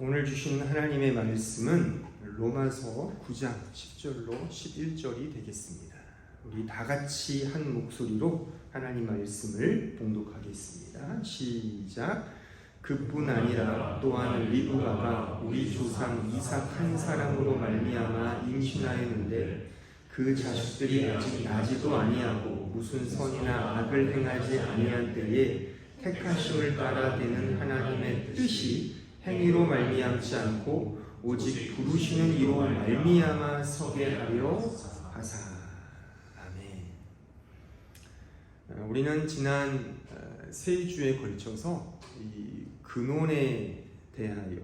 오늘 주신 하나님의 말씀은 로마서 9장 10절로 11절이 되겠습니다. 우리 다 같이 한 목소리로 하나님 말씀을 봉독하겠습니다. 시작. 그뿐 아니라 또한 리브가가 우리 조상 이삭 한 사람으로 말미암아 임신하였는데 그 자식들이 아직 나지도 아니하고 무슨 선이나 악을 행하지 아니한 때에 택하심을 따라 되는 하나님의 뜻이 행위로 말미암지 않고 오직 부르시는 이로 말미암아 서게 하려 하사. 아멘. 우리는 지난 세 주에 걸쳐서 이 근원에 대하여,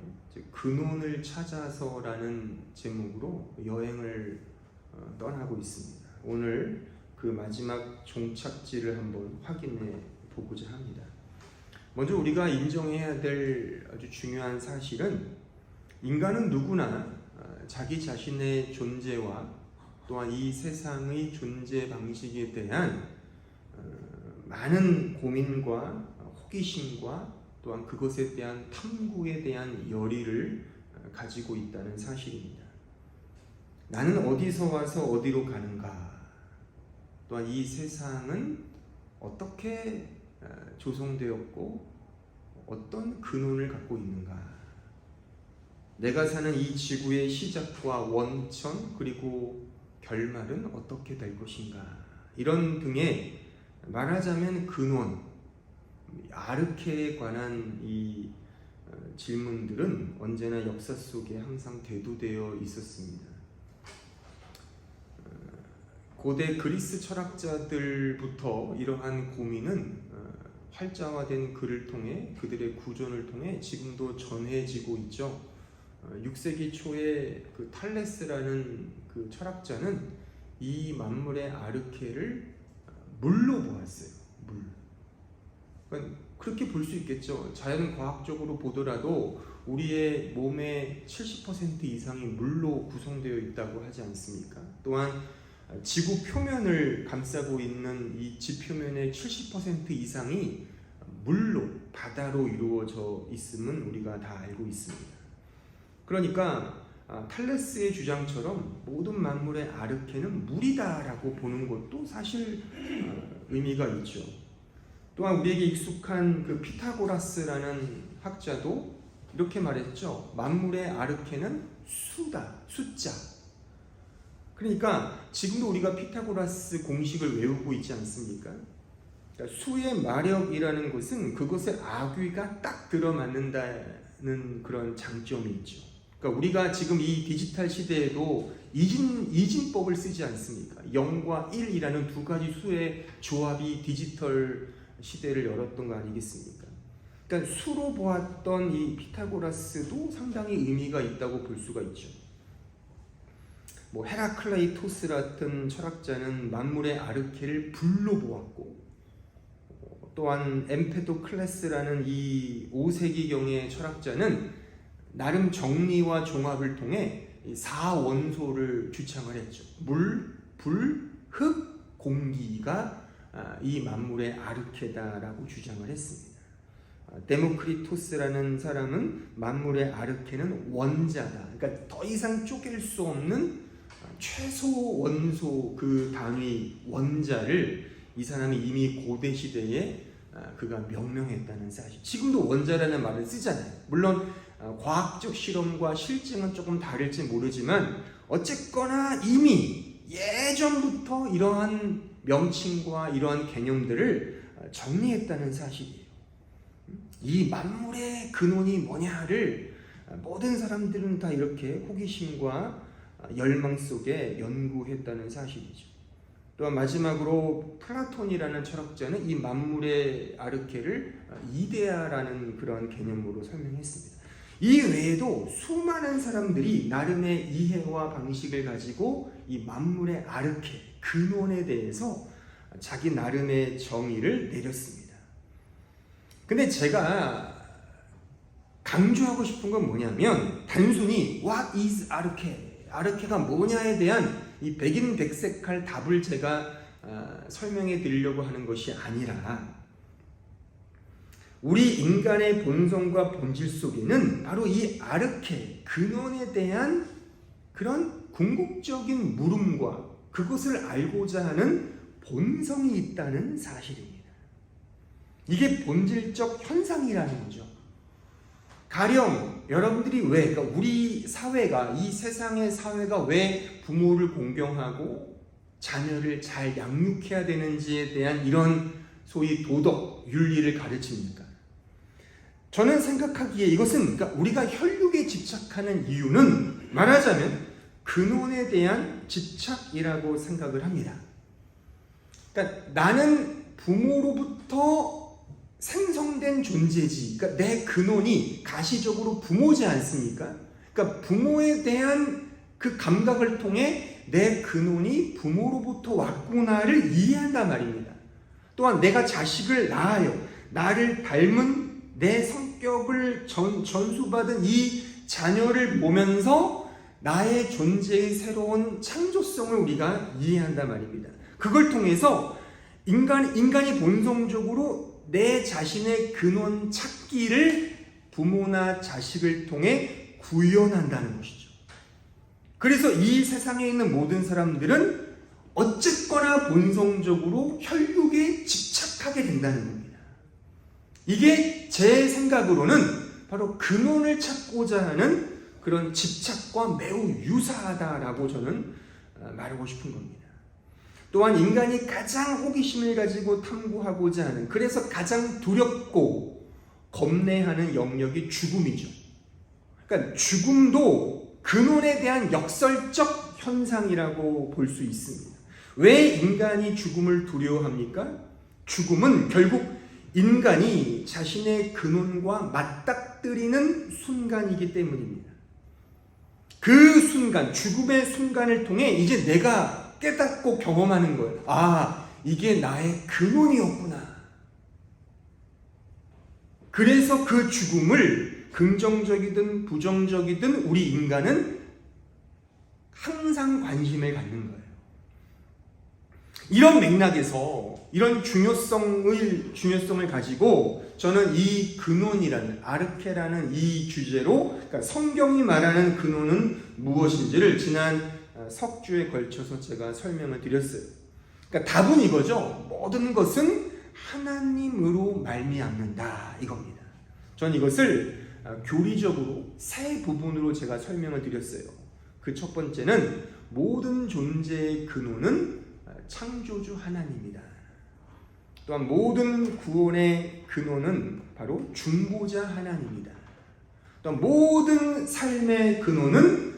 근원을 찾아서라는 제목으로 여행을 떠나고 있습니다. 오늘 그 마지막 종착지를 한번 확인해 보고자 합니다. 먼저 우리가 인정해야 될 아주 중요한 사실은 인간은 누구나 자기 자신의 존재와 또한 이 세상의 존재 방식에 대한 많은 고민과 호기심과 또한 그것에 대한 탐구에 대한 열의를 가지고 있다는 사실입니다. 나는 어디서 와서 어디로 가는가? 또한 이 세상은 어떻게 조성되었고 어떤 근원을 갖고 있는가? 내가 사는 이 지구의 시작과 원천 그리고 결말은 어떻게 될 것인가? 이런 등의 말하자면 근원, 아르케에 관한 이 질문들은 언제나 역사 속에 항상 대두되어 있었습니다. 고대 그리스 철학자들부터 이러한 고민은 활자화된 글을 통해 그들의 구전을 통해 지금도 전해지고 있죠. 6세기 초에 그 탈레스라는 그 철학자는 이 만물의 아르케를 물로 보았어요. 물. 그러니까 그렇게 볼 수 있겠죠. 자연과학적으로 보더라도 우리의 몸의 70% 이상이 물로 구성되어 있다고 하지 않습니까? 또한 지구 표면을 감싸고 있는 이 지표면의 70% 이상이 물로, 바다로 이루어져 있음은 우리가 다 알고 있습니다. 그러니까 탈레스의 주장처럼 모든 만물의 아르케는 물이다라고 보는 것도 사실 의미가 있죠. 또한 우리에게 익숙한 그 피타고라스라는 학자도 이렇게 말했죠. 만물의 아르케는 수다, 숫자. 그러니까 지금도 우리가 피타고라스 공식을 외우고 있지 않습니까? 그러니까 수의 마력이라는 것은 그것의 아귀가 딱 들어맞는다는 그런 장점이 있죠. 그러니까 우리가 지금 이 디지털 시대에도 이진법을 쓰지 않습니까? 0과 1이라는 두 가지 수의 조합이 디지털 시대를 열었던 거 아니겠습니까? 그러니까 수로 보았던 이 피타고라스도 상당히 의미가 있다고 볼 수가 있죠. 헤라클레이토스 같은 철학자는 만물의 아르케를 불로 보았고, 또한 엠페도클레스라는 이 5세기경의 철학자는 나름 정리와 종합을 통해 4원소를 주창을 했죠. 물, 불, 흙, 공기가 이 만물의 아르케다라고 주장을 했습니다. 데모크리토스라는 사람은 만물의 아르케는 원자다. 그러니까 더 이상 쪼갤 수 없는 최소 원소 그 단위 원자를 이 사람이 이미 고대 시대에 그가 명명했다는 사실. 지금도 원자라는 말을 쓰잖아요. 물론 과학적 실험과 실증은 조금 다를지 모르지만 어쨌거나 이미 예전부터 이러한 명칭과 이러한 개념들을 정리했다는 사실이에요. 이 만물의 근원이 뭐냐를 모든 사람들은 다 이렇게 호기심과 열망 속에 연구했다는 사실이죠. 또한 마지막으로 플라톤이라는 철학자는 이 만물의 아르케를 이데아라는 그런 개념으로 설명했습니다. 이 외에도 수많은 사람들이 나름의 이해와 방식을 가지고 이 만물의 아르케, 근원에 대해서 자기 나름의 정의를 내렸습니다. 근데 제가 강조하고 싶은 건 뭐냐면 단순히 What is 아르케? 아르케가 뭐냐에 대한 이 백인백색할 답을 제가 설명해 드리려고 하는 것이 아니라 우리 인간의 본성과 본질 속에는 바로 이 아르케, 근원에 대한 그런 궁극적인 물음과 그것을 알고자 하는 본성이 있다는 사실입니다. 이게 본질적 현상이라는 거죠. 가령 여러분들이 왜, 그러니까 우리 사회가, 이 세상의 사회가 왜 부모를 공경하고 자녀를 잘 양육해야 되는지에 대한 이런 소위 도덕, 윤리를 가르칩니까? 저는 생각하기에 이것은, 그러니까 우리가 혈육에 집착하는 이유는 말하자면 근원에 대한 집착이라고 생각을 합니다. 그러니까 나는 부모로부터 생성된 존재지. 그러니까 내 근원이 가시적으로 부모지 않습니까? 그러니까 부모에 대한 그 감각을 통해 내 근원이 부모로부터 왔구나를 이해한단 말입니다. 또한 내가 자식을 낳아요. 나를 닮은 내 성격을 전수받은 이 자녀를 보면서 나의 존재의 새로운 창조성을 우리가 이해한단 말입니다. 그걸 통해서 인간이 본성적으로 내 자신의 근원 찾기를 부모나 자식을 통해 구현한다는 것이죠. 그래서 이 세상에 있는 모든 사람들은 어쨌거나 본성적으로 혈육에 집착하게 된다는 겁니다. 이게 제 생각으로는 바로 근원을 찾고자 하는 그런 집착과 매우 유사하다라고 저는 말하고 싶은 겁니다. 또한 인간이 가장 호기심을 가지고 탐구하고자 하는, 그래서 가장 두렵고 겁내하는 영역이 죽음이죠. 그러니까 죽음도 근원에 대한 역설적 현상이라고 볼 수 있습니다. 왜 인간이 죽음을 두려워합니까? 죽음은 결국 인간이 자신의 근원과 맞닥뜨리는 순간이기 때문입니다. 그 순간, 죽음의 순간을 통해 이제 내가 깨닫고 경험하는 거예요. 아, 이게 나의 근원이었구나. 그래서 그 죽음을 긍정적이든 부정적이든 우리 인간은 항상 관심을 갖는 거예요. 이런 맥락에서 이런 중요성을 가지고 저는 이 근원이라는, 아르케라는 이 주제로, 그러니까 성경이 말하는 근원은 무엇인지를 지난 석 주에 걸쳐서 제가 설명을 드렸어요. 그러니까 답은 이거죠. 모든 것은 하나님으로 말미암는다, 이겁니다. 전 이것을 교리적으로 세 부분으로 제가 설명을 드렸어요. 그 첫 번째는 모든 존재의 근원은 창조주 하나님이다. 또한 모든 구원의 근원은 바로 중보자 하나님이다. 또한 모든 삶의 근원은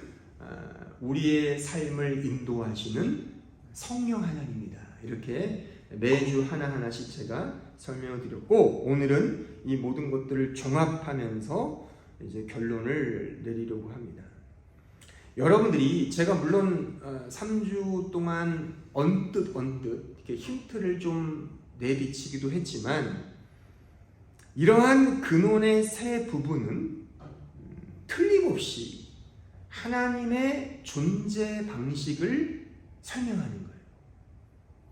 우리의 삶을 인도하시는 성령 하나님이다. 이렇게 매주 하나하나씩 제가 설명을 드렸고, 오늘은 이 모든 것들을 종합하면서 이제 결론을 내리려고 합니다. 여러분들이, 제가 물론 3주 동안 언뜻 이렇게 힌트를 좀 내비치기도 했지만, 이러한 근원의 세 부분은 틀림없이 하나님의 존재 방식을 설명하는 거예요.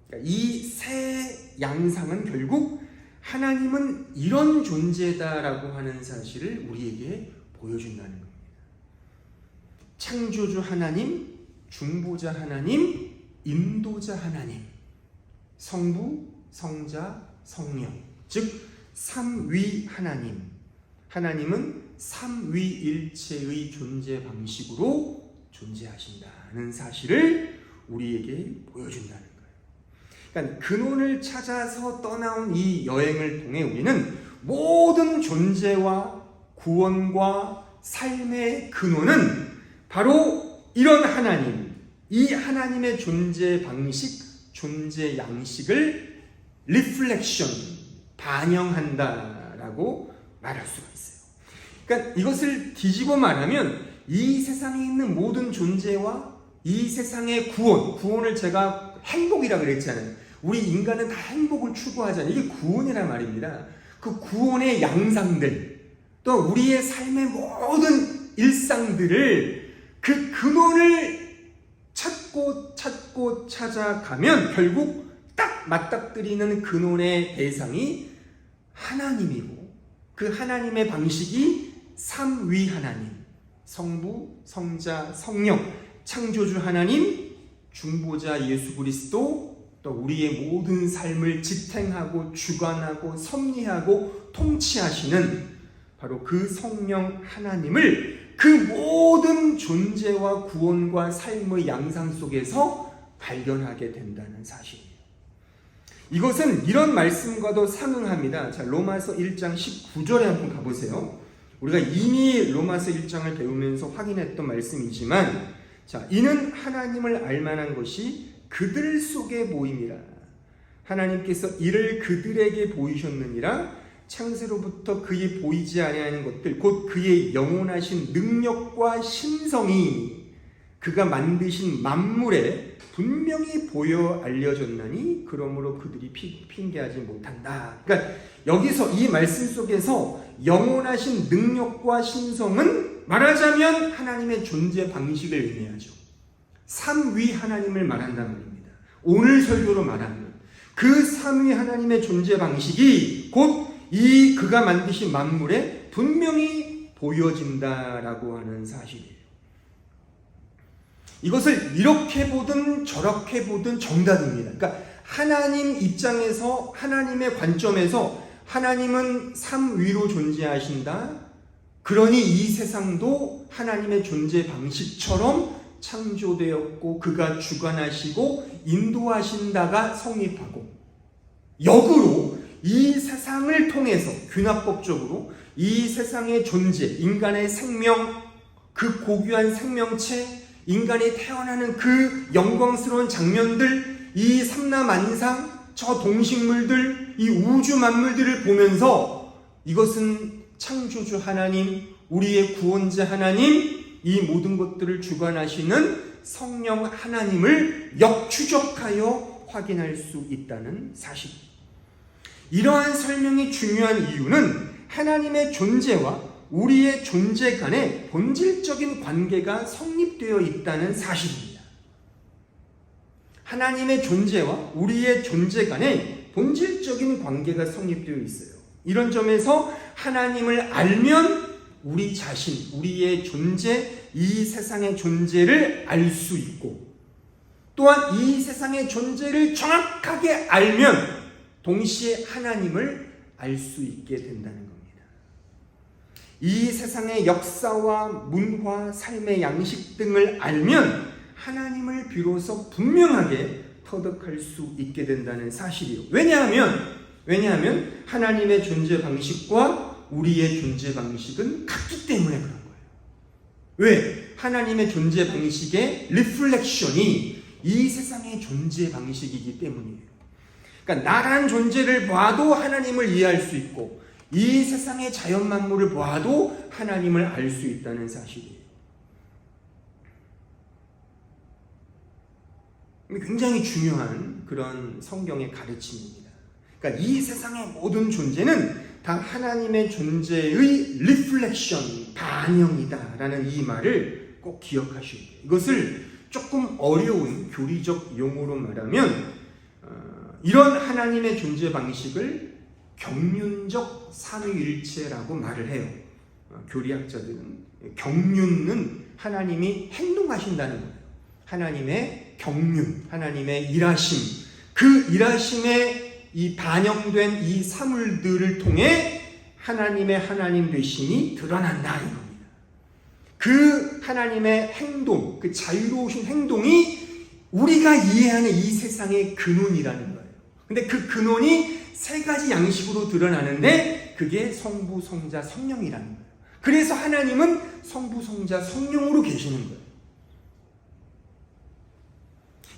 그러니까 이 세 양상은 결국 하나님은 이런 존재다라고 하는 사실을 우리에게 보여준다는 겁니다. 창조주 하나님, 중보자 하나님, 인도자 하나님, 성부, 성자, 성령, 즉 삼위 하나님. 하나님은 삼위일체의 존재 방식으로 존재하신다는 사실을 우리에게 보여준다는 거예요. 그러니까 근원을 찾아서 떠나온 이 여행을 통해 우리는 모든 존재와 구원과 삶의 근원은 바로 이런 하나님, 이 하나님의 존재 방식, 존재 양식을 리플렉션, 반영한다라고 말할 수가 있어요. 그러니까 이것을 뒤집어 말하면 이 세상에 있는 모든 존재와 이 세상의 구원을 제가 행복이라고 그랬잖아요. 우리 인간은 다 행복을 추구하잖아요. 이게 구원이란 말입니다. 그 구원의 양상들, 또 우리의 삶의 모든 일상들을 그 근원을 찾고 찾아가면 결국 딱 맞닥뜨리는 근원의 대상이 하나님이고, 그 하나님의 방식이 삼위 하나님, 성부, 성자, 성령, 창조주 하나님, 중보자 예수 그리스도, 또 우리의 모든 삶을 지탱하고 주관하고 섭리하고 통치하시는 바로 그 성령 하나님을 그 모든 존재와 구원과 삶의 양상 속에서 발견하게 된다는 사실이에요. 이것은 이런 말씀과도 상응합니다. 자, 로마서 1장 19절에 한번 가보세요. 우리가 이미 로마서 1장을 배우면서 확인했던 말씀이지만, 자, 이는 하나님을 알만한 것이 그들 속에 보임이라. 하나님께서 이를 그들에게 보이셨느니라. 창세로부터 그의 보이지 아니하는 것들, 곧 그의 영원하신 능력과 신성이 그가 만드신 만물에 분명히 보여 알려졌나니 그러므로 그들이 핑계하지 못한다. 그러니까 여기서 이 말씀 속에서 영원하신 능력과 신성은 말하자면 하나님의 존재 방식을 의미하죠. 삼위 하나님을 말한단 말입니다. 오늘 설교로 말하면 그 삼위 하나님의 존재 방식이 곧 이 그가 만드신 만물에 분명히 보여진다라고 하는 사실이에요. 이것을 이렇게 보든 저렇게 보든 정답입니다. 그러니까 하나님 입장에서, 하나님의 관점에서 하나님은 삼위로 존재하신다. 그러니 이 세상도 하나님의 존재 방식처럼 창조되었고 그가 주관하시고 인도하신다가 성립하고, 역으로 이 세상을 통해서 균합법적으로 이 세상의 존재, 인간의 생명, 그 고귀한 생명체, 인간이 태어나는 그 영광스러운 장면들, 이 삼라만상, 저 동식물들, 이 우주 만물들을 보면서 이것은 창조주 하나님, 우리의 구원자 하나님, 이 모든 것들을 주관하시는 성령 하나님을 역추적하여 확인할 수 있다는 사실입니다. 이러한 설명이 중요한 이유는 하나님의 존재와 우리의 존재 간에 본질적인 관계가 성립되어 있다는 사실입니다. 하나님의 존재와 우리의 존재 간에 본질적인 관계가 성립되어 있어요. 이런 점에서 하나님을 알면 우리 자신, 우리의 존재, 이 세상의 존재를 알 수 있고, 또한 이 세상의 존재를 정확하게 알면 동시에 하나님을 알 수 있게 된다는 겁니다. 이 세상의 역사와 문화, 삶의 양식 등을 알면 하나님을 비로소 분명하게 터득할 수 있게 된다는 사실이요. 왜냐하면 하나님의 존재 방식과 우리의 존재 방식은 같기 때문에 그런 거예요. 왜? 하나님의 존재 방식의 리플렉션이 이 세상의 존재 방식이기 때문이에요. 그러니까 나란 존재를 봐도 하나님을 이해할 수 있고, 이 세상의 자연 만물을 봐도 하나님을 알 수 있다는 사실이에요. 굉장히 중요한 그런 성경의 가르침입니다. 그러니까 이 세상의 모든 존재는 다 하나님의 존재의 리플렉션, 반영이다라는 이 말을 꼭 기억하셔야 돼요. 이것을 조금 어려운 교리적 용어로 말하면 이런 하나님의 존재 방식을 경륜적 삼위일체라고 말을 해요. 교리학자들은 경륜은 하나님이 행동하신다는 거예요. 하나님의 경륜, 하나님의 일하심, 그 일하심에 이 반영된 이 사물들을 통해 하나님의 하나님 되심이 드러난다 이겁니다. 그 하나님의 행동, 그 자유로우신 행동이 우리가 이해하는 이 세상의 근원이라는 거예요. 근데 그 근원이 세 가지 양식으로 드러나는데 그게 성부, 성자, 성령이라는 거예요. 그래서 하나님은 성부, 성자, 성령으로 계시는 거예요.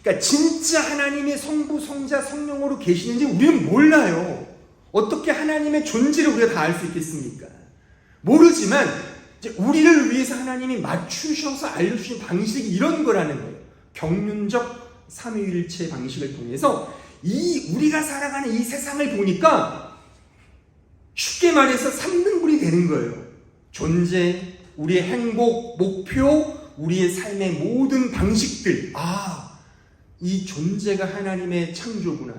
그러니까 진짜 하나님의 성부, 성자, 성령으로 계시는지 우리는 몰라요. 어떻게 하나님의 존재를 우리가 다 알 수 있겠습니까? 모르지만 이제 우리를 위해서 하나님이 맞추셔서 알려주신 방식이 이런 거라는 거예요. 경륜적 삼위일체 방식을 통해서 우리가 살아가는 이 세상을 보니까 쉽게 말해서 3등분이 되는 거예요. 존재, 우리의 행복, 목표, 우리의 삶의 모든 방식들. 이 존재가 하나님의 창조구나.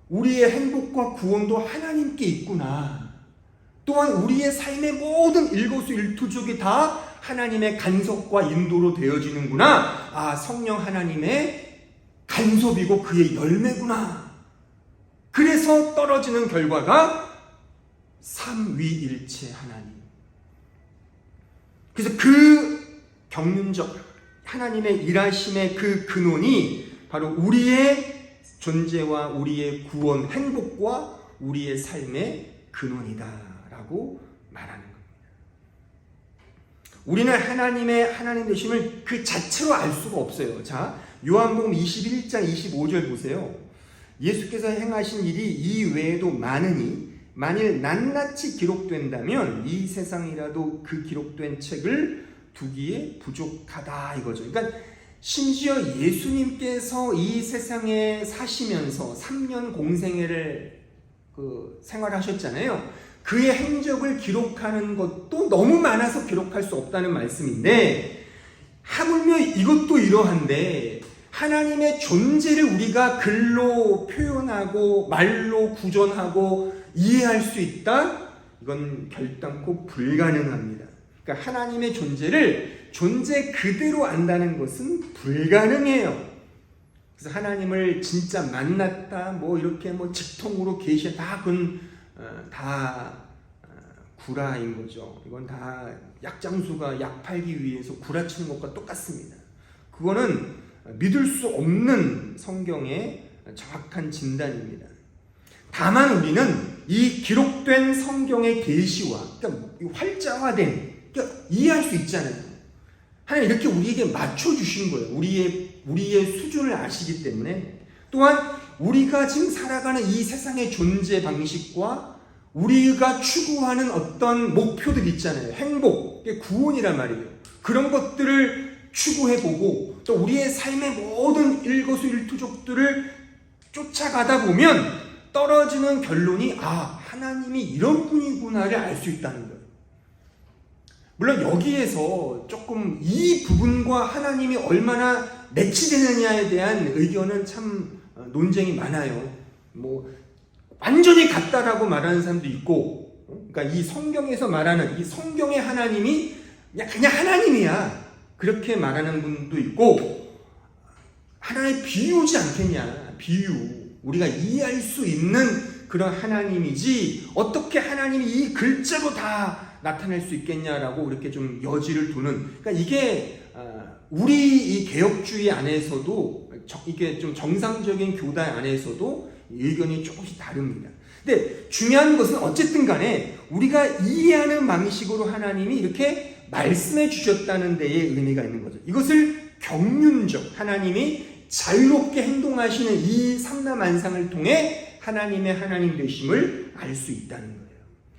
우리의 행복과 구원도 하나님께 있구나. 또한 우리의 삶의 모든 일거수일투족이 다 하나님의 간섭과 인도로 되어지는구나. 아, 성령 하나님의 간섭이고 그의 열매구나. 그래서 떨어지는 결과가 삼위일체 하나님. 그래서 그 경륜적 하나님의 일하심의 그 근원이 바로 우리의 존재와 우리의 구원, 행복과 우리의 삶의 근원이다라고 말하는 겁니다. 우리는 하나님 되심을 그 자체로 알 수가 없어요. 자, 요한복음 21장 25절 보세요. 예수께서 행하신 일이 이 외에도 많으니 만일 낱낱이 기록된다면 이 세상이라도 그 기록된 책을 두기에 부족하다 이거죠. 그러니까 심지어 예수님께서 이 세상에 사시면서 3년 공생애를 생활하셨잖아요. 그의 행적을 기록하는 것도 너무 많아서 기록할 수 없다는 말씀인데, 하물며 이것도 이러한데 하나님의 존재를 우리가 글로 표현하고 말로 구전하고 이해할 수 있다? 이건 결단코 불가능합니다. 그러니까 하나님의 존재를 존재 그대로 안다는 것은 불가능해요. 그래서 하나님을 진짜 만났다, 이렇게 직통으로 계시다, 그건 다 구라인 거죠. 이건 다 약장수가 약 팔기 위해서 구라치는 것과 똑같습니다. 그거는 믿을 수 없는 성경의 정확한 진단입니다. 다만 우리는 이 기록된 성경의 계시와, 그러니까 활자화된, 그러니까 이해할 수 있잖아요. 하나님 이렇게 우리에게 맞춰주신 거예요. 우리의 수준을 아시기 때문에. 또한 우리가 지금 살아가는 이 세상의 존재 방식과 우리가 추구하는 어떤 목표들 있잖아요. 행복, 구원이란 말이에요. 그런 것들을 추구해보고 또 우리의 삶의 모든 일거수일투족들을 쫓아가다 보면 떨어지는 결론이 하나님이 이런 분이구나를 알 수 있다는 거예요. 물론 여기에서 조금 이 부분과 하나님이 얼마나 매치되느냐에 대한 의견은 참 논쟁이 많아요. 완전히 같다라고 말하는 사람도 있고, 그러니까 이 성경에서 말하는 이 성경의 하나님이 그냥 하나님이야, 그렇게 말하는 분도 있고, 하나의 비유지 않겠냐, 비유, 우리가 이해할 수 있는 그런 하나님이지 어떻게 하나님이 이 글자로 다 나타낼 수 있겠냐라고 이렇게 좀 여지를 두는, 그러니까 이게 우리 이 개혁주의 안에서도, 이게 좀 정상적인 교단 안에서도 의견이 조금씩 다릅니다. 근데 중요한 것은 어쨌든 간에 우리가 이해하는 방식으로 하나님이 이렇게 말씀해 주셨다는 데에 의미가 있는 거죠. 이것을 경륜적, 하나님이 자유롭게 행동하시는 이 삼라만상을 통해 하나님의 하나님 되심을 알 수 있다는 거예요.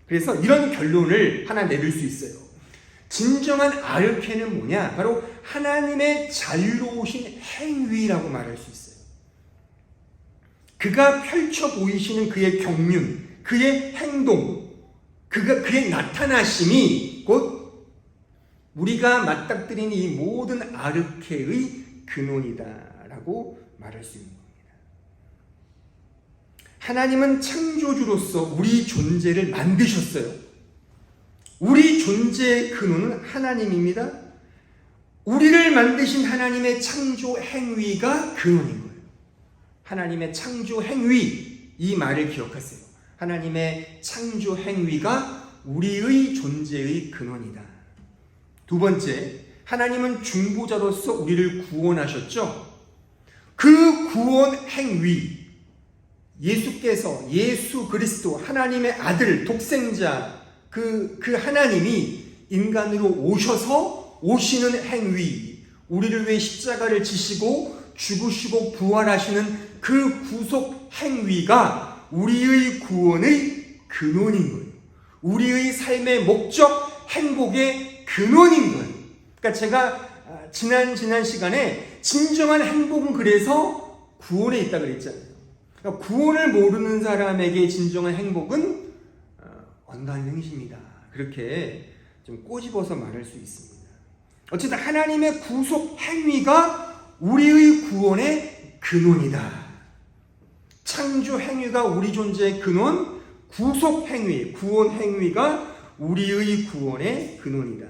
그래서 이런 결론을 하나 내릴 수 있어요. 진정한 아르케는 뭐냐? 바로 하나님의 자유로우신 행위라고 말할 수 있어요. 그가 펼쳐 보이시는 그의 경륜, 그의 행동, 그의 나타나심이 곧 우리가 맞닥뜨리는 이 모든 아르케의 근원이다라고 말할 수 있는 겁니다. 하나님은 창조주로서 우리 존재를 만드셨어요. 우리 존재의 근원은 하나님입니다. 우리를 만드신 하나님의 창조 행위가 근원인 거예요. 하나님의 창조 행위, 이 말을 기억하세요. 하나님의 창조 행위가 우리의 존재의 근원이다. 두 번째, 하나님은 중보자로서 우리를 구원하셨죠. 그 구원 행위, 예수 그리스도, 하나님의 아들, 독생자, 그 하나님이 인간으로 오시는 행위, 우리를 위해 십자가를 지시고 죽으시고 부활하시는 그 구속 행위가 우리의 구원의 근원인 거예요. 우리의 삶의 목적, 행복의 근원인 거예요. 그러니까 제가 지난 시간에 진정한 행복은 그래서 구원에 있다 그랬잖아요. 그러니까 구원을 모르는 사람에게 진정한 행복은 언다한 행심이다. 그렇게 좀 꼬집어서 말할 수 있습니다. 어쨌든 하나님의 구속 행위가 우리의 구원의 근원이다. 창조 행위가 우리 존재의 근원, 구속 행위, 구원 행위가 우리의 구원의 근원이다.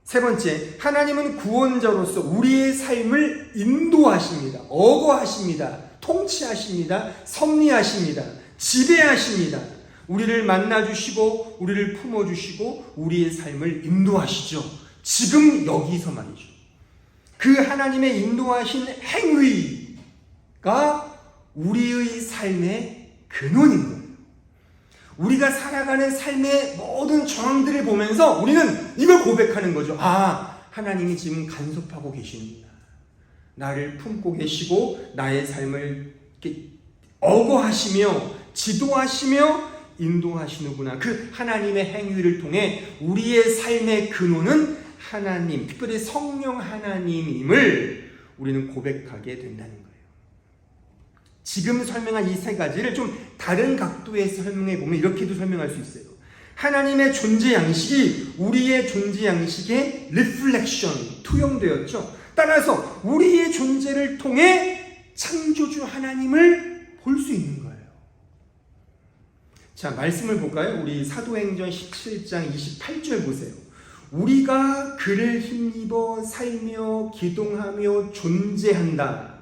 세 번째, 하나님은 구원자로서 우리의 삶을 인도하십니다. 어거하십니다. 통치하십니다. 섭리하십니다. 지배하십니다. 우리를 만나주시고 우리를 품어주시고 우리의 삶을 인도하시죠. 지금 여기서 말이죠. 그 하나님의 인도하신 행위가 우리의 삶의 근원인 거예요. 우리가 살아가는 삶의 모든 정황들을 보면서 우리는 이걸 고백하는 거죠. 아, 하나님이 지금 간섭하고 계시는구나. 나를 품고 계시고 나의 삶을 어거하시며 지도하시며 인도하시는구나. 그 하나님의 행위를 통해 우리의 삶의 근원은 하나님, 특별히 성령 하나님임을 우리는 고백하게 된다는 거예요. 지금 설명한 이 세 가지를 좀 다른 각도에서 설명해 보면 이렇게도 설명할 수 있어요. 하나님의 존재 양식이 우리의 존재 양식의 리플렉션, 투영되었죠. 따라서 우리의 존재를 통해 창조주 하나님을 볼 수 있는 거예요. 자, 말씀을 볼까요? 우리 사도행전 17장 28절 보세요. 우리가 그를 힘입어 살며 기동하며 존재한다.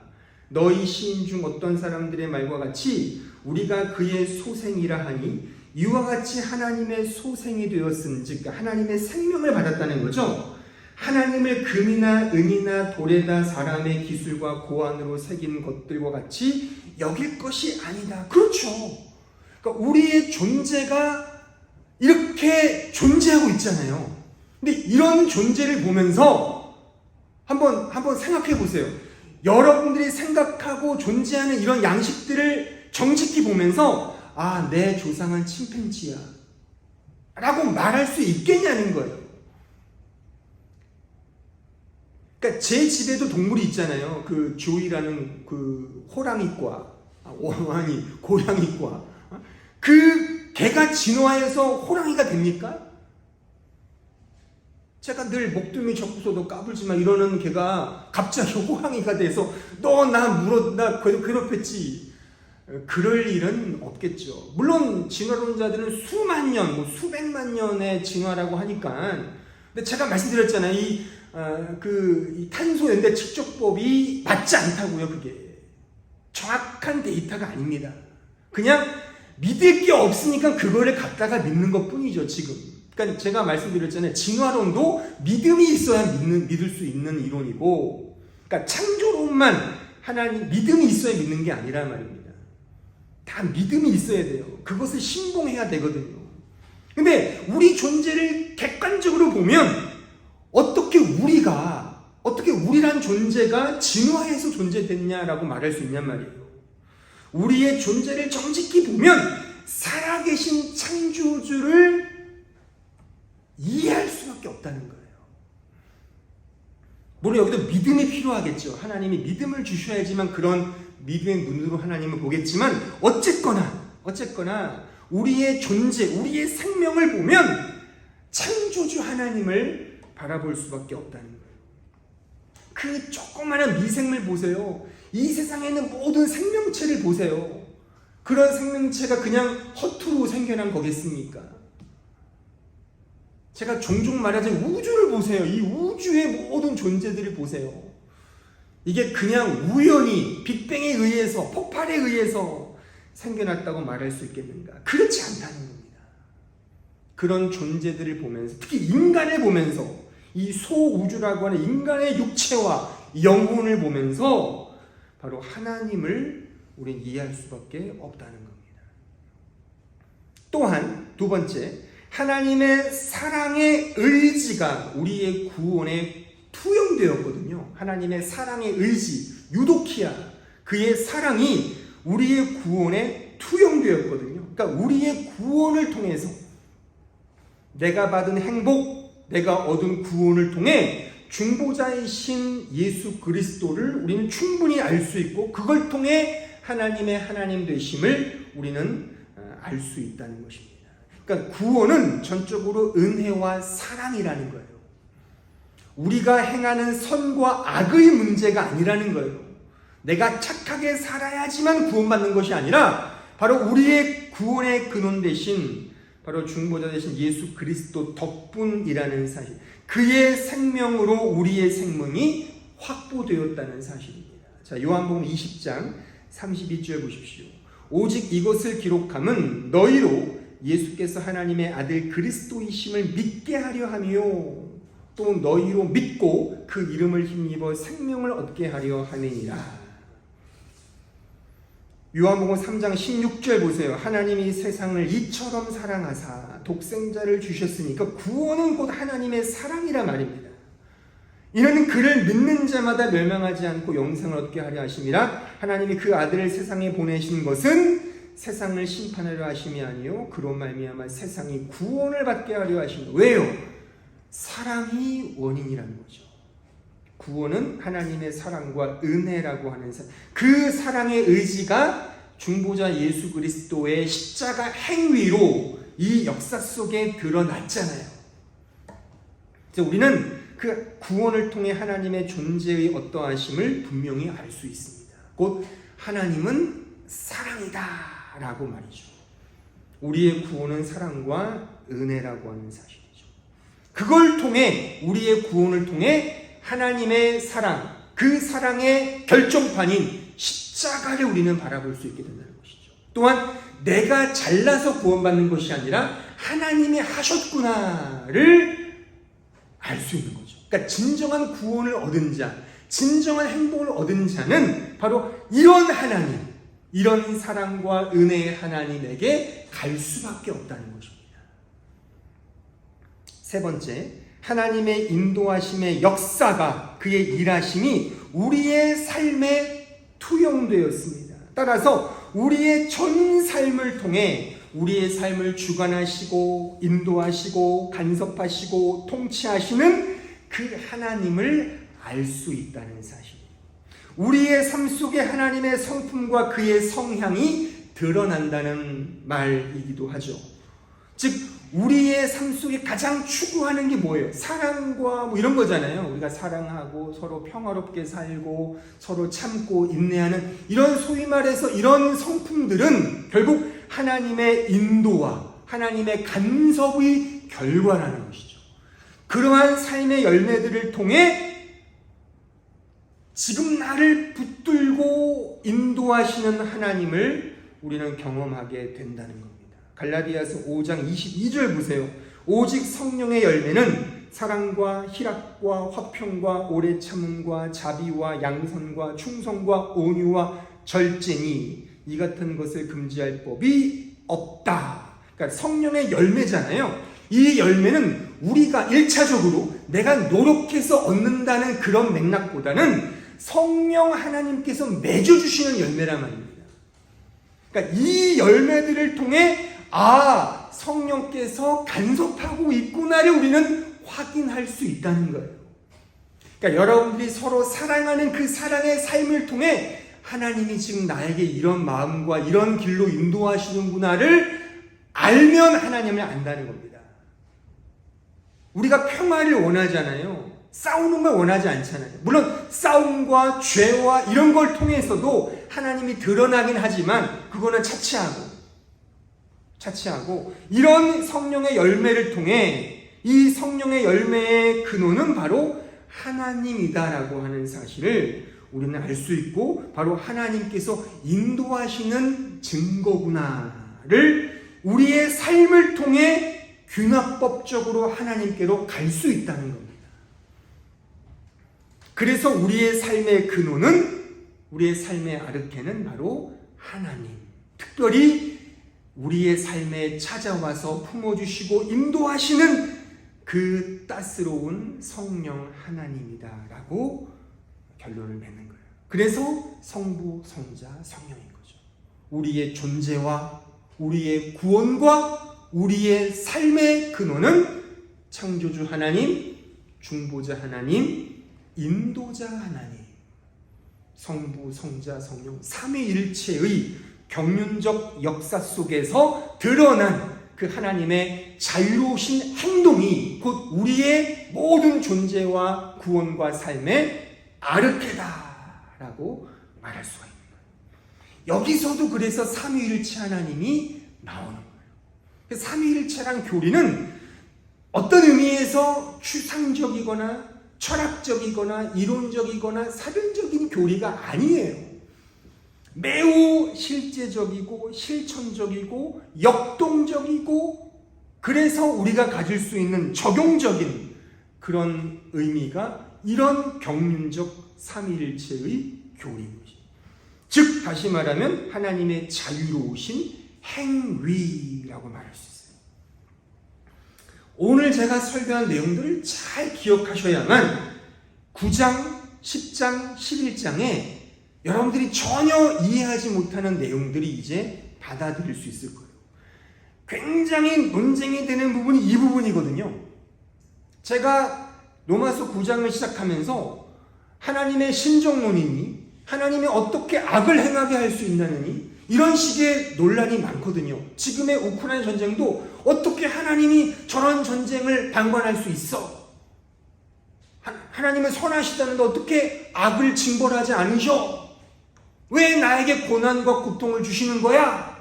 너희 시인 중 어떤 사람들의 말과 같이 우리가 그의 소생이라 하니 이와 같이 하나님의 소생이 되었은즉 하나님의 생명을 받았다는 거죠. 하나님을 금이나 은이나 돌에다 사람의 기술과 고안으로 새긴 것들과 같이 여길 것이 아니다. 그렇죠. 그러니까 우리의 존재가 이렇게 존재하고 있잖아요. 근데 이런 존재를 보면서 한번 생각해 보세요. 여러분들이 생각하고 존재하는 이런 양식들을 정직히 보면서 아, 내 조상은 침팬지야 라고 말할 수 있겠냐는 거예요. 그러니까 제 집에도 동물이 있잖아요. 그 조이라는 그 호랑이과, 고양이과. 그 개가 진화해서 호랑이가 됩니까? 제가 늘 목두미 적고서도 까불지만 이러는 개가 갑자기 호랑이가 돼서 너 나 괴롭혔지. 그럴 일은 없겠죠. 물론 진화론자들은 수만 년, 수백만 년의 진화라고 하니까. 근데 제가 말씀드렸잖아요. 이 탄소 연대 측정법이 맞지 않다고요. 그게 정확한 데이터가 아닙니다. 그냥 믿을 게 없으니까 그거를 갖다가 믿는 것 뿐이죠. 지금. 그러니까 제가 말씀드렸잖아요. 진화론도 믿음이 있어야 믿을 수 있는 이론이고, 그러니까 창조론만 하나님 믿음이 있어야 믿는 게 아니란 말입니다. 다 믿음이 있어야 돼요. 그것을 신봉해야 되거든요. 근데 우리 존재를 객관적으로 보면 어떻게 우리란 존재가 진화해서 존재됐냐라고 말할 수 있냔 말이에요. 우리의 존재를 정직히 보면 살아계신 창조주를 이해할 수밖에 없다는 거예요. 물론 여기도 믿음이 필요하겠죠. 하나님이 믿음을 주셔야지만 그런 믿음의 눈으로 하나님을 보겠지만 어쨌거나 우리의 존재, 우리의 생명을 보면 창조주 하나님을 바라볼 수밖에 없다는 거예요. 그 조그마한 미생물 보세요. 이 세상에 있는 모든 생명체를 보세요. 그런 생명체가 그냥 허투루 생겨난 거겠습니까? 제가 종종 말하자면 우주를 보세요. 이 우주의 모든 존재들을 보세요. 이게 그냥 우연히 빅뱅에 의해서, 폭발에 의해서 생겨났다고 말할 수 있겠는가? 그렇지 않다는 겁니다. 그런 존재들을 보면서, 특히 인간을 보면서, 이 소우주라고 하는 인간의 육체와 영혼을 보면서 바로 하나님을 우리는 이해할 수밖에 없다는 겁니다. 또한 두 번째, 하나님의 사랑의 의지가 우리의 구원에 투영되었거든요. 하나님의 사랑의 의지, 유도키아, 그의 사랑이 우리의 구원에 투영되었거든요. 그러니까 우리의 구원을 통해서 내가 받은 행복, 내가 얻은 구원을 통해 중보자이신 예수 그리스도를 우리는 충분히 알 수 있고 그걸 통해 하나님의 하나님 되심을 우리는 알 수 있다는 것입니다. 그러니까 구원은 전적으로 은혜와 사랑이라는 거예요. 우리가 행하는 선과 악의 문제가 아니라는 거예요. 내가 착하게 살아야지만 구원받는 것이 아니라 바로 우리의 구원의 근원 대신 바로 중보자 되신 예수 그리스도 덕분이라는 사실, 그의 생명으로 우리의 생명이 확보되었다는 사실입니다. 자, 요한복음 20장 32절 보십시오. 오직 이것을 기록함은 너희로 예수께서 하나님의 아들 그리스도이심을 믿게 하려 하며 또 너희로 믿고 그 이름을 힘입어 생명을 얻게 하려 하느니라. 요한복음 3장 16절 보세요. 하나님이 세상을 이처럼 사랑하사 독생자를 주셨으니까 구원은 곧 하나님의 사랑이라 말입니다. 이는 그를 믿는 자마다 멸망하지 않고 영생을 얻게 하려 하심이라. 하나님이 그 아들을 세상에 보내신 것은 세상을 심판하려 하심이 아니요 그로 말미암아 세상이 구원을 받게 하려 하심이라. 왜요? 사랑이 원인이라는 거죠. 구원은 하나님의 사랑과 은혜라고 하는 그 사랑의 의지가 중보자 예수 그리스도의 십자가 행위로 이 역사 속에 드러났잖아요. 우리는 그 구원을 통해 하나님의 존재의 어떠하심을 분명히 알 수 있습니다. 곧 하나님은 사랑이다 라고 말이죠. 우리의 구원은 사랑과 은혜라고 하는 사실이죠. 그걸 통해, 우리의 구원을 통해 하나님의 사랑, 그 사랑의 결정판인 십자가를 우리는 바라볼 수 있게 된다는 것이죠. 또한 내가 잘나서 구원받는 것이 아니라 하나님이 하셨구나를 알 수 있는 거죠. 그러니까 진정한 구원을 얻은 자, 진정한 행복을 얻은 자는 바로 이런 하나님, 이런 사랑과 은혜의 하나님에게 갈 수밖에 없다는 것입니다. 세 번째, 하나님의 인도하심의 역사가, 그의 일하심이 우리의 삶에 투영되었습니다. 따라서 우리의 전 삶을 통해 우리의 삶을 주관하시고 인도하시고 간섭하시고 통치하시는 그 하나님을 알 수 있다는 사실. 우리의 삶 속에 하나님의 성품과 그의 성향이 드러난다는 말이기도 하죠. 즉 우리의 삶 속에 가장 추구하는 게 뭐예요? 사랑과 뭐 이런 거잖아요. 우리가 사랑하고 서로 평화롭게 살고 서로 참고 인내하는 이런, 소위 말해서 이런 성품들은 결국 하나님의 인도와 하나님의 간섭의 결과라는 것이죠. 그러한 삶의 열매들을 통해 지금 나를 붙들고 인도하시는 하나님을 우리는 경험하게 된다는 겁니다. 갈라디아서 5장 22절 보세요. 오직 성령의 열매는 사랑과 희락과 화평과 오래 참음과 자비와 양선과 충성과 온유와 절제니 이 같은 것을 금지할 법이 없다. 그러니까 성령의 열매잖아요. 이 열매는 우리가 1차적으로 내가 노력해서 얻는다는 그런 맥락보다는 성령 하나님께서 맺어주시는 열매란 말입니다. 그러니까 이 열매들을 통해 성령께서 간섭하고 있구나를 우리는 확인할 수 있다는 거예요. 그러니까 여러분들이 서로 사랑하는 그 사랑의 삶을 통해 하나님이 지금 나에게 이런 마음과 이런 길로 인도하시는구나를 알면 하나님을 안다는 겁니다. 우리가 평화를 원하잖아요. 싸우는 걸 원하지 않잖아요. 물론 싸움과 죄와 이런 걸 통해서도 하나님이 드러나긴 하지만 그거는 차치하고 이런 성령의 열매를 통해 이 성령의 열매의 근원은 바로 하나님이다라고 하는 사실을 우리는 알 수 있고, 바로 하나님께서 인도하시는 증거구나를 우리의 삶을 통해 균합법적으로 하나님께로 갈 수 있다는 겁니다. 그래서 우리의 삶의 근원은, 우리의 삶의 아르케는 바로 하나님, 특별히 우리의 삶에 찾아와서 품어주시고 인도하시는 그 따스러운 성령 하나님이다라고 결론을 맺는 거예요. 그래서 성부, 성자, 성령인 거죠. 우리의 존재와 우리의 구원과 우리의 삶의 근원은 창조주 하나님, 중보자 하나님, 인도자 하나님, 성부, 성자, 성령 삼위일체의 경륜적 역사 속에서 드러난 그 하나님의 자유로우신 행동이 곧 우리의 모든 존재와 구원과 삶의 아르케다라고 말할 수가 있는 거예요. 여기서도 그래서 삼위일체 하나님이 나오는 거예요. 삼위일체란 교리는 어떤 의미에서 추상적이거나 철학적이거나 이론적이거나 사변적인 교리가 아니에요. 매우 실제적이고 실천적이고 역동적이고 그래서 우리가 가질 수 있는 적용적인 그런 의미가 이런 경륜적 삼위일체의 교리인 것입니다. 즉 다시 말하면 하나님의 자유로우신 행위라고 말할 수 있어요. 오늘 제가 설교한 내용들을 잘 기억하셔야만 9장, 10장, 11장에 여러분들이 전혀 이해하지 못하는 내용들이 이제 받아들일 수 있을 거예요. 굉장히 논쟁이 되는 부분이 이 부분이거든요. 제가 로마서 9장을 시작하면서 하나님의 신정론이니 하나님이 어떻게 악을 행하게 할 수 있느니 이런 식의 논란이 많거든요. 지금의 우크라이나 전쟁도 어떻게 하나님이 저런 전쟁을 방관할 수 있어? 하나님은 선하시다는데 어떻게 악을 징벌하지 않으셔? 왜 나에게 고난과 고통을 주시는 거야?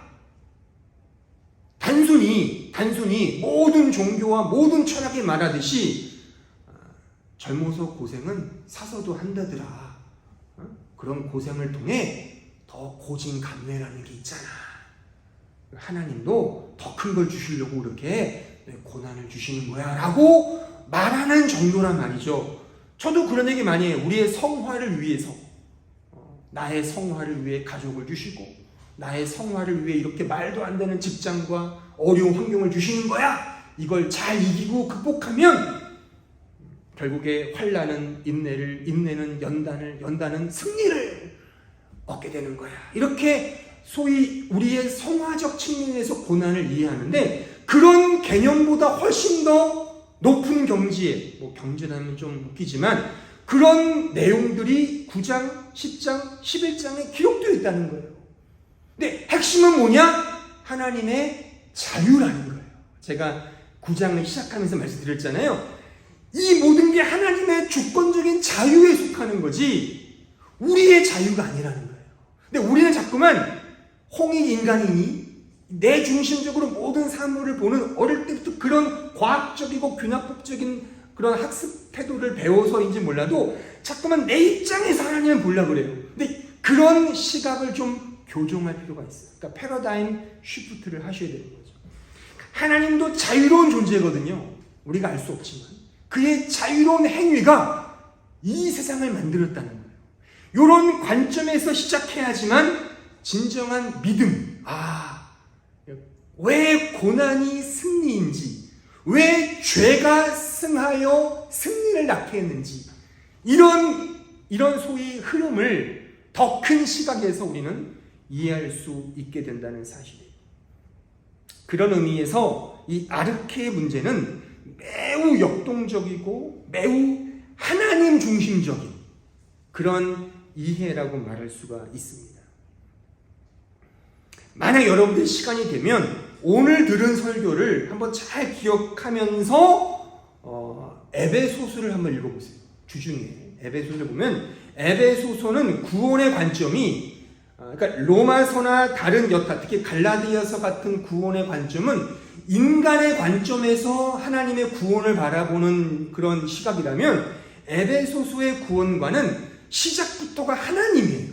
단순히 모든 종교와 모든 철학이 말하듯이 젊어서 고생은 사서도 한다더라. 그런 고생을 통해 더 고진감래라는 게 있잖아. 하나님도 더 큰 걸 주시려고 그렇게 고난을 주시는 거야 라고 말하는 정도란 말이죠. 저도 그런 얘기 많이 해요. 우리의 성화를 위해서, 나의 성화를 위해 가족을 주시고 나의 성화를 위해 이렇게 말도 안 되는 직장과 어려운 환경을 주시는 거야. 이걸 잘 이기고 극복하면 결국에 환난은 인내는 연단은 승리를 얻게 되는 거야. 이렇게 소위 우리의 성화적 측면에서 고난을 이해하는데 그런 개념보다 훨씬 더 높은 경지에, 경지라면 좀 웃기지만 그런 내용들이 9장, 10장, 11장에 기록되어 있다는 거예요. 근데 핵심은 뭐냐? 하나님의 자유라는 거예요. 제가 9장을 시작하면서 말씀드렸잖아요. 이 모든 게 하나님의 주권적인 자유에 속하는 거지 우리의 자유가 아니라는 거예요. 근데 우리는 자꾸만 홍익 인간이니 내 중심적으로 모든 사물을 보는 어릴 때부터 그런 과학적이고 균학법적인 그런 학습 태도를 배워서인지 몰라도 자꾸만 내 입장에서 하나님을 보려고 그래요. 근데 그런 시각을 좀 교정할 필요가 있어요. 그러니까 패러다임 쉬프트를 하셔야 되는 거죠. 하나님도 자유로운 존재거든요. 우리가 알 수 없지만 그의 자유로운 행위가 이 세상을 만들었다는 거예요. 이런 관점에서 시작해야지만 진정한 믿음, 왜 고난이 승리인지, 왜 죄가 승하여 승리를 낳게 했는지 이런 소위 흐름을 더 큰 시각에서 우리는 이해할 수 있게 된다는 사실이에요. 그런 의미에서 이 아르케의 문제는 매우 역동적이고 매우 하나님 중심적인 그런 이해라고 말할 수가 있습니다. 만약 여러분들 시간이 되면 오늘 들은 설교를 한번 잘 기억하면서 에베소서를 한번 읽어보세요. 주중에 에베소서를 보면 에베소서는 구원의 관점이 그러니까 로마서나 다른 여타 특히 갈라디아서 같은 구원의 관점은 인간의 관점에서 하나님의 구원을 바라보는 그런 시각이라면 에베소서의 구원관은 시작부터가 하나님이에요.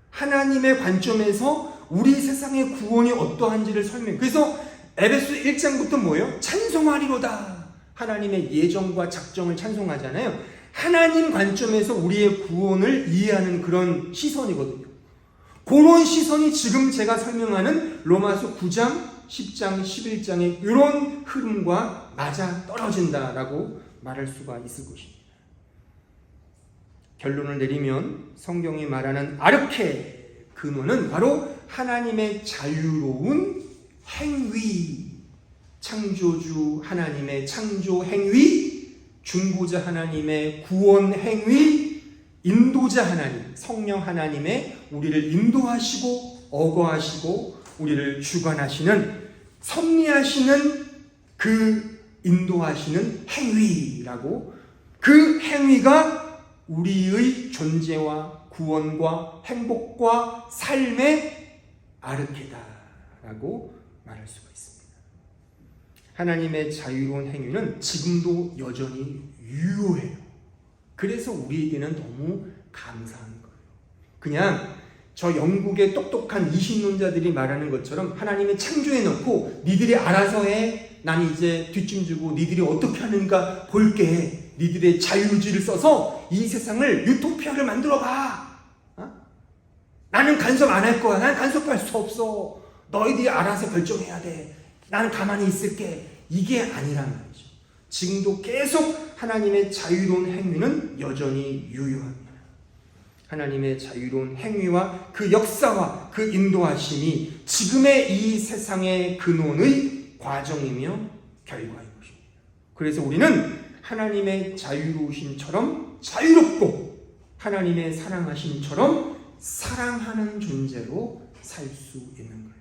하나님의 관점에서 우리 세상의 구원이 어떠한지를 설명해요. 그래서 에베소 1장부터 뭐예요? 찬송하리로다. 하나님의 예정과 작정을 찬송하잖아요. 하나님 관점에서 우리의 구원을 이해하는 그런 시선이거든요. 그런 시선이 지금 제가 설명하는 로마서 9장, 10장, 11장의 이런 흐름과 맞아 떨어진다라고 말할 수가 있을 것입니다. 결론을 내리면 성경이 말하는 아르케 근원은 바로 하나님의 자유로운 행위, 창조주 하나님의 창조 행위, 중보자 하나님의 구원 행위, 인도자 하나님, 성령 하나님의 우리를 인도하시고 어거하시고 우리를 주관하시는 섭리하시는 그 인도하시는 행위라고 그 행위가 우리의 존재와 구원과 행복과 삶의 아르케다라고 말할 수가 있습니다. 하나님의 자유로운 행위는 지금도 여전히 유효해요. 그래서 우리에게는 너무 감사한 거예요. 그냥 저 영국의 똑똑한 이신론자들이 말하는 것처럼 하나님이 창조해 놓고 니들이 알아서 해. 난 이제 뒷짐지고 니들이 어떻게 하는가 볼게. 니들의 자유의지를 써서 이 세상을 유토피아를 만들어봐. 나는 간섭 안 할 거야. 난 간섭할 수 없어. 너희들이 알아서 결정해야 돼. 나는 가만히 있을게. 이게 아니란 말이죠. 지금도 계속 하나님의 자유로운 행위는 여전히 유효합니다. 하나님의 자유로운 행위와 그 역사와 그 인도하심이 지금의 이 세상의 근원의 과정이며 결과인 것입니다. 그래서 우리는 하나님의 자유로우심처럼 자유롭고 하나님의 사랑하심처럼 사랑하는 존재로 살 수 있는 거예요.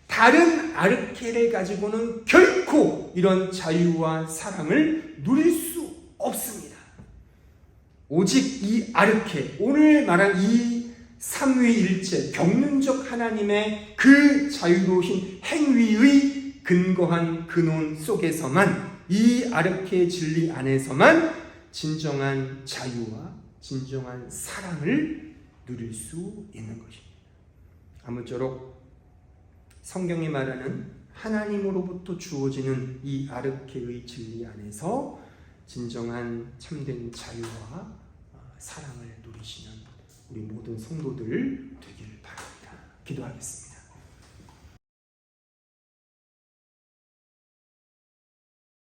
다른 아르케를 가지고는 결코 이런 자유와 사랑을 누릴 수 없습니다. 오직 이 아르케, 오늘 말한 이 삼위일체 경륜적 하나님의 그 자유로우신 행위의 근거한 근원 속에서만, 이 아르케의 진리 안에서만 진정한 자유와 진정한 사랑을 누릴 수 있는 것입니다. 아무쪼록 성경이 말하는 하나님으로부터 주어지는 이 아르케의 진리 안에서 진정한 참된 자유와 사랑을 누리시는 우리 모든 성도들 되길 바랍니다. 기도하겠습니다.